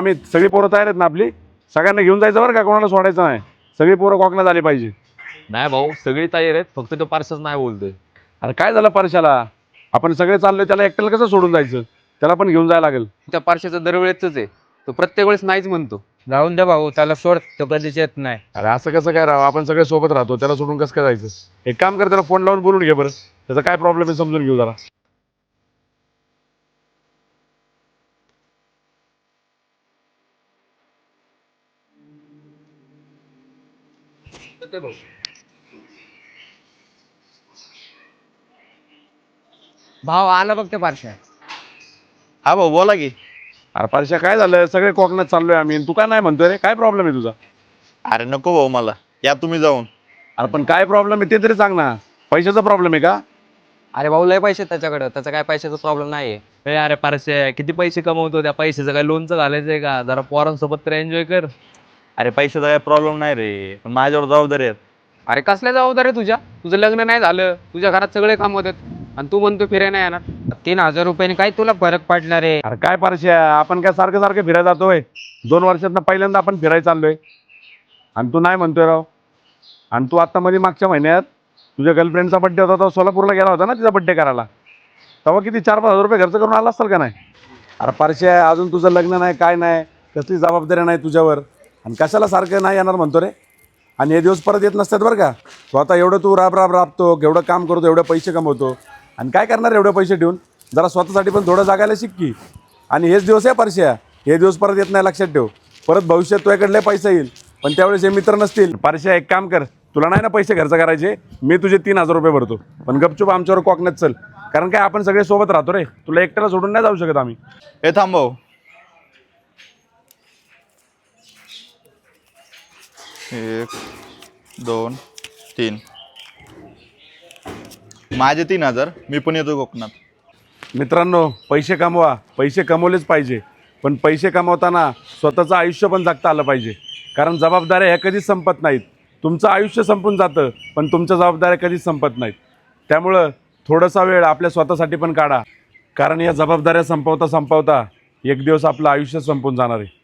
आम्ही सगळी पोरं तयार आहेत ना आपली, सगळ्यांना घेऊन जायचं बरं का, कोणाला सोडायचं नाही. सगळी पोरं कोकणात आली पाहिजे. नाही भाऊ, सगळी तयार आहेत, फक्त तो पार्सच नाही बोलतोय. अरे काय झालं परशाला? आपण सगळे चाललोय, त्याला एकट्याला कसं सोडून जायचं? त्याला पण घेऊन जायला लागेल. त्या पार्श्याचं दरवेळेच आहे, तो प्रत्येक वेळेस नाहीच म्हणतो. जाऊन दे भाऊ, त्याला सोड, तो कधीच येत नाही. अरे असं कसं काय राव, आपण सगळे सोबत राहतो, त्याला सोडून कसं काय जायचं? एक काम कर, त्याला फोन लावून बोलून घे बरं, त्याचा काय प्रॉब्लेम आहे समजून घेऊ जरा. भाऊ आला बघ ते पार्श्या. हा भाऊ बोला की. अरे परशा काय झालं, सगळे कोकणात चाललोय आम्ही, तू काय नाही म्हणतोय रे? काय प्रॉब्लेम आहे तुझा? अरे नको भाऊ, मला या तुम्ही जाऊन. अरे पण काय प्रॉब्लेम आहे ते तरी सांग ना. पैशाचा प्रॉब्लेम आहे का? अरे भाऊ लय पैसे त्याच्याकडे, त्याचा काय पैशाचा प्रॉब्लेम नाही आहे. अरे पारसे, किती पैसे कमवतो? त्या पैशाचं काय लोनचं घालायचंय का? जरा पोरांसोबत तर एन्जॉय कर. अरे पैशाचा काही प्रॉब्लेम नाही रे, पण माझ्यावर जबाबदारी आहेत. अरे कसल्या जबाबदारी आहे तुझ्या? तुझं लग्न नाही झालं, तुझ्या घरात सगळे काम होतात आणि तू म्हणतो फिरायला नाही येणार. 3,000 रुपयाने काय तुला फरक पडणार आहे? अरे काय परशा, आपण काय सारखं सारखं फिरायला जातोय? 2 वर्षातनं पहिल्यांदा आपण फिरायला चाललोय आणि तू नाही म्हणतोय राव. आणि तू आत्ता मध्ये मागच्या महिन्यात तुझ्या गर्लफ्रेंडचा बड्डे होता, तो सोलापूरला गेला होता ना तिचा बड्डे करायला. तेव्हा किती 4-5 हजार रुपये खर्च करून आला असताल का नाही? अरे परशा, अजून तुझं लग्न नाही, काय नाही, कसली जबाबदारी नाही तुझ्यावर, आणि कशाला सारखं नाही येणार म्हणतो रे? आणि हे दिवस परत येत नसतात बरं का. तो आता एवढं तू राबतो, एवढं काम करतो, एवढे पैसे कमवतो, आणि काय करणार एवढे पैसे ठेवून? जरा स्वतःसाठी पण थोडं जागायला शिक की. आणि हेच दिवस आहे परश्या, हे दिवस परत येत नाही, लक्षात ठेव. परत भविष्यात तुझ्याकडले पैसा येईल, पण त्यावेळेस हे मित्र नसतील. परश्या एक काम कर, तुला नाही ना पैसे खर्च करायचे, मी तुझे 3,000 रुपये भरतो, पण गपचूप आमच्यावर कोकणात चल. कारण काय आपण सगळे सोबत राहतो रे, तुला एकट्याला सोडून नाही जाऊ शकत आम्ही. हे थांब भाऊ. 1 2 3 माझे 3,000. मी पण येतो कोकणात. मित्रांनो, पैसे कमवा, पैसे कमवलेच पाहिजे, पण पैसे कमवताना स्वतःचं आयुष्य पण जगता आलं पाहिजे. कारण जबाबदाऱ्या ह्या कधीच संपत नाहीत. तुमचं आयुष्य संपून जातं, पण तुमच्या जबाबदाऱ्या कधीच संपत नाहीत. त्यामुळं थोडासा वेळ आपल्या स्वतःसाठी पण काढा, कारण या जबाबदाऱ्या संपवता संपवता एक दिवस आपलं आयुष्य संपून जाणार आहे.